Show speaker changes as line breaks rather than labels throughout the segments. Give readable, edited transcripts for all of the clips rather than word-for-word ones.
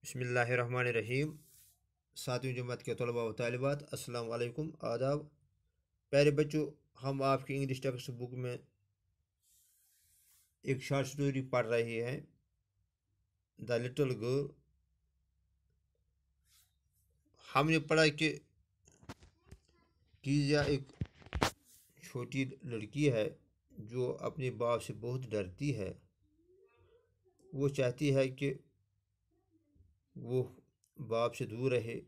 بسم اللہ الرحمن الرحیم۔ ساتویں جماعت کے طلباء و طالبات، السلام علیکم، آداب۔ پیارے بچوں، ہم آپ کی انگلش ٹیکسٹ بک میں ایک شارٹ سٹوری پڑھ رہے ہیں، دا لٹل گرل۔ ہم نے پڑھا کہ کیزیا ایک چھوٹی لڑکی ہے جو اپنے باپ سے بہت ڈرتی ہے۔ وہ چاہتی ہے کہ وہ باپ سے دور رہے،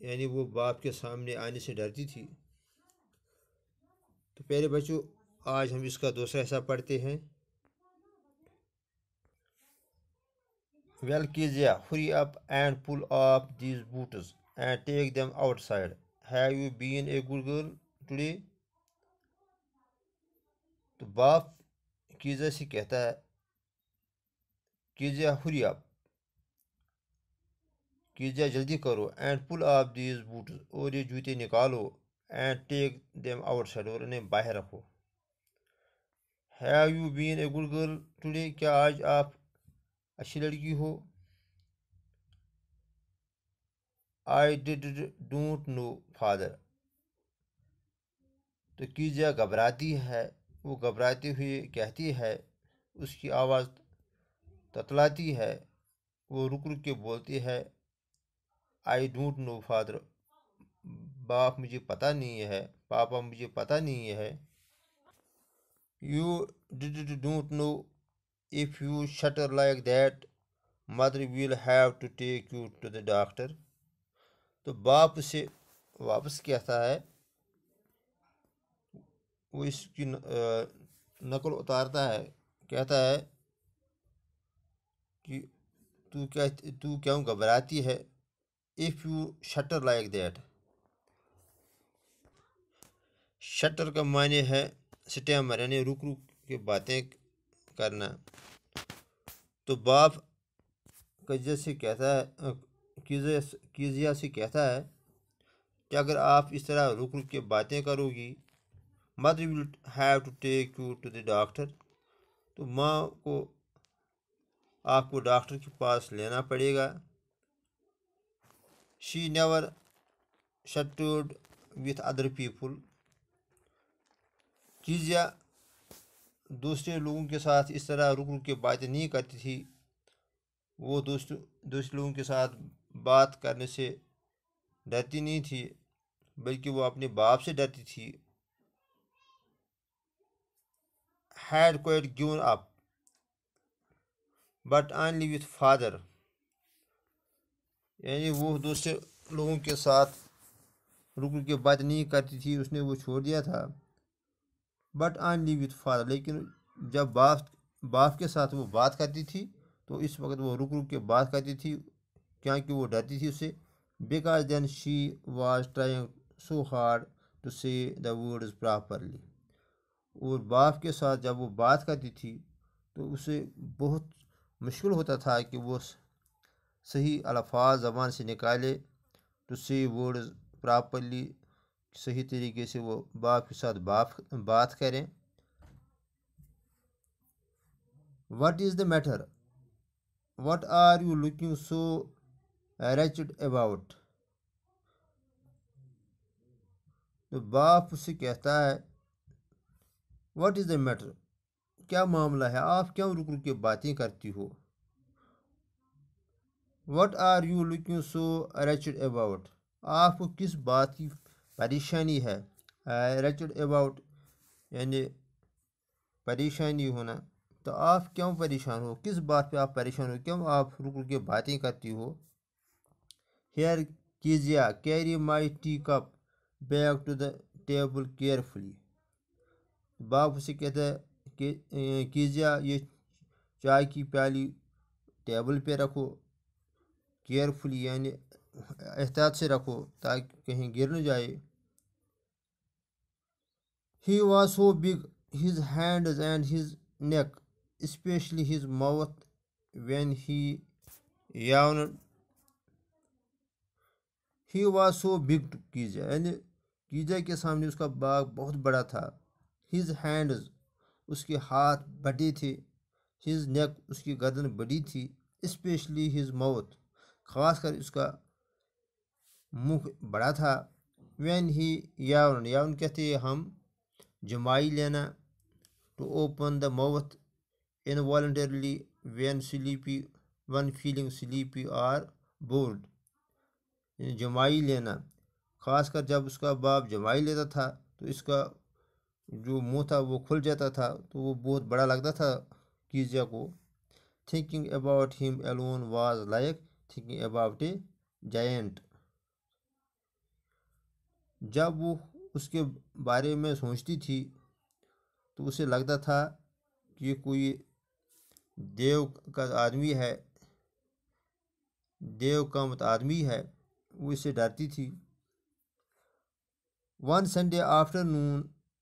یعنی وہ باپ کے سامنے آنے سے ڈرتی تھی۔ تو پیارے بچوں، آج ہم اس کا دوسرا حصہ پڑھتے ہیں۔ Well, Kezia, hurry up and pull off these boots and take them outside. Have you been a good girl today? تو باپ کیزیا سے کہتا ہے، کیزیا hurry up، کیزیا جلدی کرو، and pull off these boots، اور یہ جوتے نکالو، and take them outside، اور انہیں باہر رکھو۔ Have you been a good girl today؟ کیا آج آپ اچھی لڑکی ہو؟ I don't know father۔ تو کیزیا گھبراتی ہے، وہ گھبراتے ہوئے کہتی ہے، اس کی آواز تتلاتی ہے، وہ رک رک کے بولتی ہے، I don't know father، باپ مجھے پتہ نہیں ہے، پاپا مجھے پتہ نہیں ہے۔ You don't know، if you stutter like that mother will have to take you to the doctor۔ تو باپ اسے واپس کہتا ہے، وہ اس کی نقل اتارتا ہے، کہتا ہے کہ تو کیوں گھبراتی ہے، if you stutter like that۔ Shutter کا معنی ہے سٹیمر، یعنی رک رک کے باتیں کرنا۔ تو باپ کیزیا سے کہتا ہے، کیزیا سے کہتا ہے کہ اگر آپ اس طرح رک رک کے باتیں کرو گی، mother will have to take you to the doctor، تو ماں کو آپ کو ڈاکٹر کے پاس لینا پڑے گا۔ she never stuttered with other people۔ کیزیا دوسرے لوگوں کے ساتھ اس طرح رک رک کے باتیں نہیں کرتی تھی، وہ دوسرے لوگوں کے ساتھ بات کرنے سے ڈرتی نہیں تھی، بلکہ وہ اپنے باپ سے ڈرتی تھی۔ had quite given up but only with father، یعنی وہ دوسرے لوگوں کے ساتھ رک رک کے بات نہیں کرتی تھی، اس نے وہ چھوڑ دیا تھا، but only with father، لیکن جب باپ کے ساتھ وہ بات کرتی تھی تو اس وقت وہ رک رک کے بات کرتی تھی، کیونکہ وہ ڈرتی تھی اس سے، because then she was trying so hard to say the words properly۔ اور باپ کے ساتھ جب وہ بات کرتی تھی تو اسے بہت مشکل ہوتا تھا کہ وہ صحیح الفاظ زبان سے نکالے، to say words properly، صحیح طریقے سے وہ باپ کے ساتھ بات کریں۔ what is the matter؟ what are you looking so wretched about؟ تو باپ اسے کہتا ہے، what is the matter؟ کیا معاملہ ہے، آپ کیوں رک رک کے باتیں کرتی ہو؟ what are you looking so wretched about؟ آپ کو کس بات کی پریشانی ہے؟ wretched about یعنی پریشانی ہونا، تو آپ کیوں پریشان ہو، کس بات پہ آپ پریشان ہو، کیوں آپ رک رک کے باتیں کرتی ہو؟ here Kezia، carry my tea cup back to the table carefully۔ باپ اسے کہتا ہے کہ کیزیا، یہ چائے کی پیالی ٹیبل پہ رکھو، کیئرفلی یعنی احتیاط سے رکھو تاکہ کہیں گر نہ جائے۔ he was so big، his hands and his neck، especially his mouth when he yawned۔ he was so big to کیزیا، یعنی کیزیا کے سامنے اس کا باغ بہت بڑا تھا۔ his hands، اس کے ہاتھ بڑے تھے، his neck، اس کی گردن بڑی تھی، اسپیشلی ہز ماؤتھ، خاص کر اس کا منہ بڑا تھا. وین ہی یاون کہتے ہیں ہم جمائی لینا. To open the mouth involuntarily when feeling sleepy or bored. یعنی جمائی لینا، خاص کر جب اس کا باپ جمائی لیتا تھا تو اس کا جو منہ تھا وہ کھل جاتا تھا، تو وہ بہت بڑا لگتا تھا کیزیا کو. تھنکنگ اباؤٹ ہم alone was like thinking about a joint. جب وہ اس کے بارے میں سوچتی تھی تو اسے لگتا تھا کہ یہ کوئی دیو کا آدمی ہے، دیو کا مت آدمی ہے. وہ اس سے ڈرتی تھی. One Sunday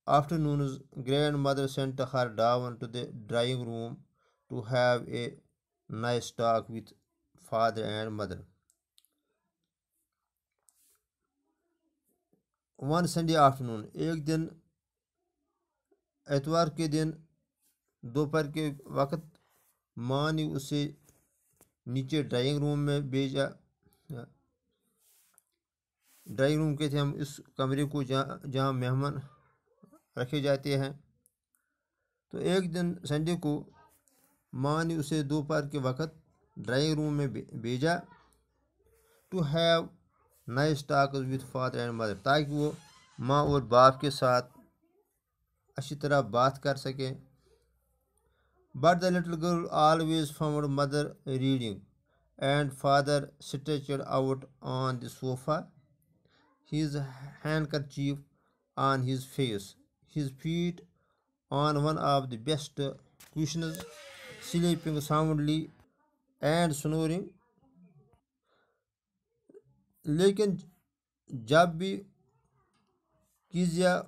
afternoon's grandmother sent her down to the drawing room to have a nice talk with father and mother. One Sunday afternoon, ایک دن اتوار کے دن دوپہر کے وقت ماں نے اسے نیچے ڈرائنگ روم میں بھیجا. ڈرائنگ روم کہتے ہیں ہم اس کمرے کو جہاں مہمان رکھے جاتے ہیں. تو ایک دن سنڈے کو ماں نے اسے دوپہر کے وقت ڈرائنگ روم میں بھیجا to have nice talks with father and mother, تاکہ وہ ماں اور باپ کے ساتھ اچھی طرح بات کر سکیں. But the little girl always found mother reading and father stretched out on the sofa, his handkerchief on his face, his feet on one of the best cushions, sleeping soundly and snoring. لیکن جب بھی کیزیا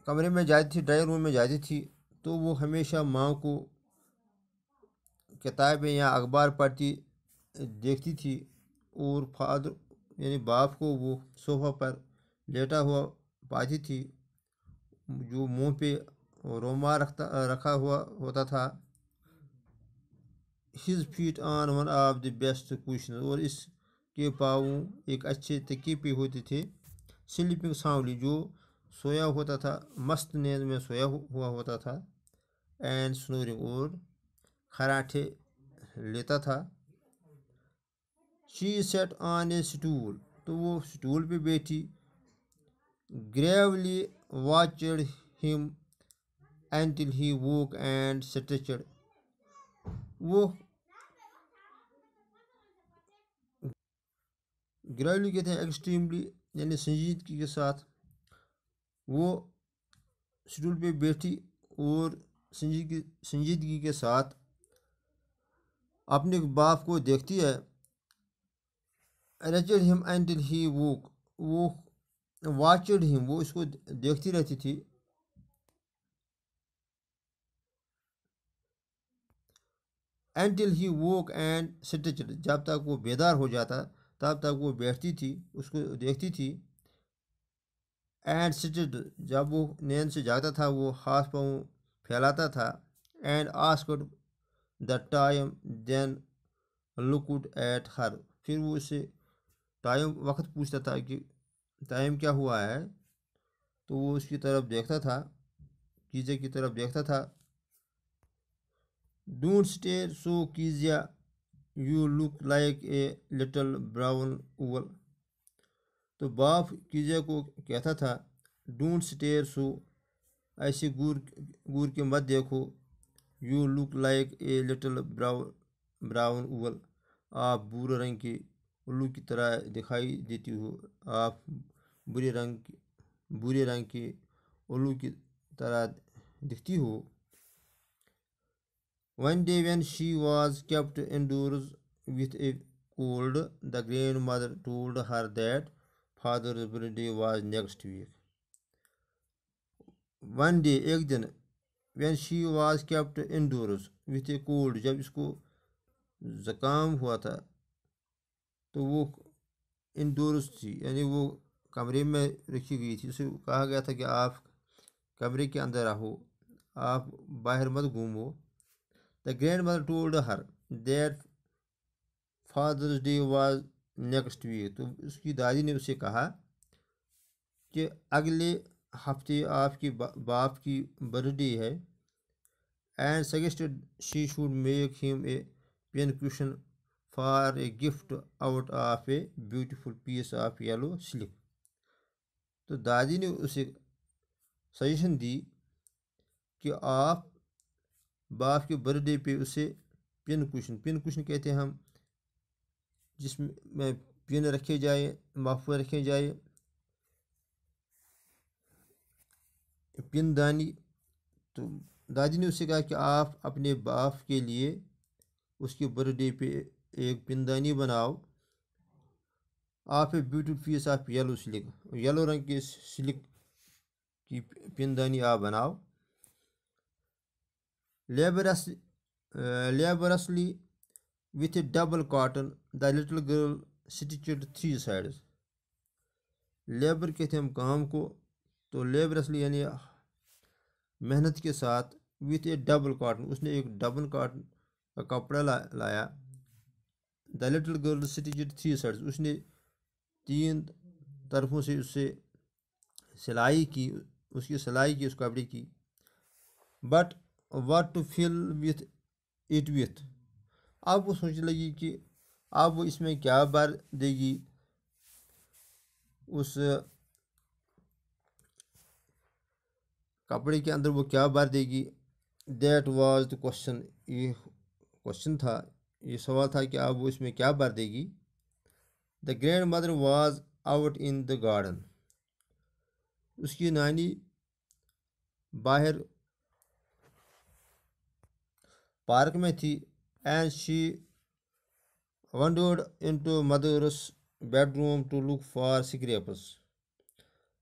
کمرے میں جاتی تھی، drawing room میں جاتی تھی، تو وہ ہمیشہ ماں کو کتابیں یا اخبار پڑھتی دیکھتی تھی، اور فادر یعنی باپ کو وہ صوفہ پر لیٹا ہوا پاتی تھی، جو منہ پہ رومال رکھا ہوا ہوتا تھا. his feet on one of the best cushions، اور اس کے پاؤں ایک اچھے تکیے پہ ہوتے تھے. سلیپنگ ساؤنڈلی، جو سویا ہوتا تھا، مست نیند میں سویا ہوا ہوتا تھا. اینڈ سنورنگ، اور خراٹے لیتا تھا. شی سیٹ آن اے سٹول، تو وہ سٹول پہ بیٹھی. گریولی واچڈ ہم until he woke and stretched. وہ گریولی کہتے ہیں ایکسٹریملی، یعنی سنجیدگی کے ساتھ. وہ سٹول پہ بیٹھی اور سنجیدگی کے ساتھ اپنے باپ کو دیکھتی ہے. رچڈ ہم until he woke، وہ واچڈ ہم، وہ اس کو دیکھتی رہتی تھی. until he woke and stretched، جب تک وہ بیدار ہو جاتا تب تک وہ بیٹھتی تھی، اس کو دیکھتی تھی. اینڈ stretched، جب وہ نیند سے جاگتا تھا وہ ہاتھ پاؤں پھیلاتا تھا. And asked the time then looked at her, پھر وہ اس سے ٹائم وقت پوچھتا تھا کہ ٹائم کیا ہوا ہے، تو وہ اس کی طرف دیکھتا تھا، کیزیا کی طرف دیکھتا تھا. Don't stare so Kezia, you look like a little brown owl. تو باپ کیزیا کو کہتا تھا ڈونٹ اسٹیئر سو، ایسے گور کے مت دیکھو. You look like a little brown owl, آپ بھورے رنگ کے الو کی طرح دکھائی دیتی ہو، آپ بھورے رنگ کے الو کی طرح دکھتی ہو. One day when she was kept indoors with a cold, the grandmother told her that father's birthday was next week. One day، ایک دن، when she was kept indoors with a cold، جب اس کو زکام ہوا تھا تو وہ انڈورس تھی، یعنی وہ کمرے میں رکھی گئی تھی. اسے کہا گیا تھا کہ آپ کمرے کے اندر رہو، آپ باہر مت گھومو. The grandmother told her، that Father's Day was next week. تو اس کی دادی نے اسے کہا کہ اگلے ہفتے آپ کے باپ کی برتھ ڈے ہے، and suggested she should make him a pincushion for a gift out of a beautiful piece of yellow silk. تو دادی نے اسے سجیشن دی کہ آپ باپ کے برتھ ڈے پہ اسے پن کشن کہتے ہیں ہم جس میں پن رکھے جائے، محفوظ رکھے جائے، پن دانی. تو دادی نے اسے کہا کہ آپ اپنے باپ کے لیے اس کے برتھ ڈے پہ ایک پن دانی بناؤ. آپ a beautiful piece of yellow silk, yellow رنگ کے سلک کی پن دانی آپ بناؤ. Liberally with a double cotton the little girl stitched 3 sides. Labour کہتے ہیں ہم کام کو، تو لیبرسلی یعنی محنت کے ساتھ، with a double cotton اس نے ایک ڈبل کاٹن کا کپڑا لایا. the little girl stitched 3 sides اس نے 3 طرفوں سے اس سے سلائی کی، اس کی سلائی کی اس کپڑے کی. but what to fill with it with. اب وہ سوچنے لگی کہ اب وہ اس میں کیا بھر دے گی، اس کپڑے کے اندر وہ کیا بھر دے گی. دیٹ واز دا کوشچن، یہ کوشچن تھا، یہ سوال تھا کہ اب وہ اس میں کیا بھر دے گی. The grandmother was out in the garden. اس کی نانی باہر پارک میں تھی. And she wandered into mother's bedroom to look for scraps.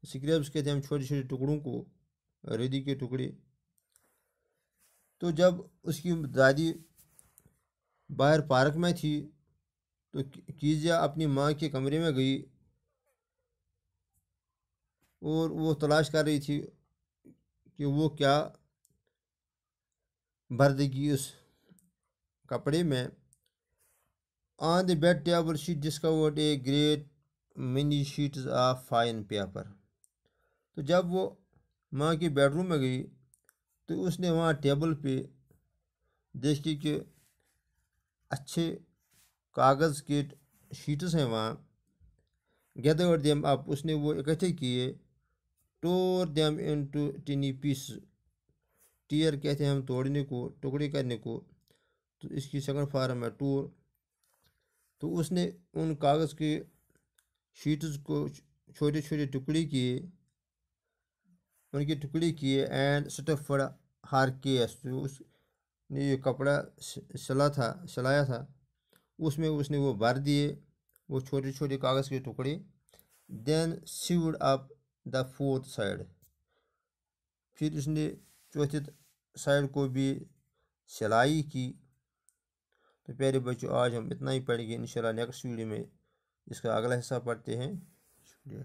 scraps کہتے ہیں ہم چھوٹے چھوٹے ٹکڑوں کو، ردی کے ٹکڑے. تو جب اس کی دادی باہر پارک میں تھی تو کیزیا اپنی ماں کے کمرے میں گئی اور وہ تلاش کر رہی تھی کہ وہ کیا بھر دے گی اس کپڑے میں. On the bed table she discovered a great many sheets of fine paper. تو جب وہ ماں کے بیڈ روم میں گئی تو اس نے وہاں ٹیبل پہ دیکھی کہ اچھے کاغذ کے شیٹس ہیں وہاں. gathered them up اس نے وہ اکٹھے کیے. tore them into tiny pieces. Tear کہتے ہیں ہم توڑنے کو، ٹکڑے کرنے کو، تو اس کی سیکنڈ فارم ہے ٹور. تو اس نے ان کاغذ کے شیٹس کو چھوٹے چھوٹے ٹکڑے کیے، ان کے ٹکڑے کیے. اینڈ سٹفڈ ہر کیس، جو اس نے یہ کپڑا سلایا تھا اس میں اس نے وہ بھر دیے وہ چھوٹے چھوٹے کاغذ کے ٹکڑے. Then sewed up the fourth side. پھر اس نے چوتھے سائڈ کو بھی سلائی کی. تو پیارے بچوں آج ہم اتنا ہی پڑھیں گے، انشاءاللہ نیکسٹ ویڈیو میں اس کا اگلا حصہ پڑھتے ہیں. شکریہ.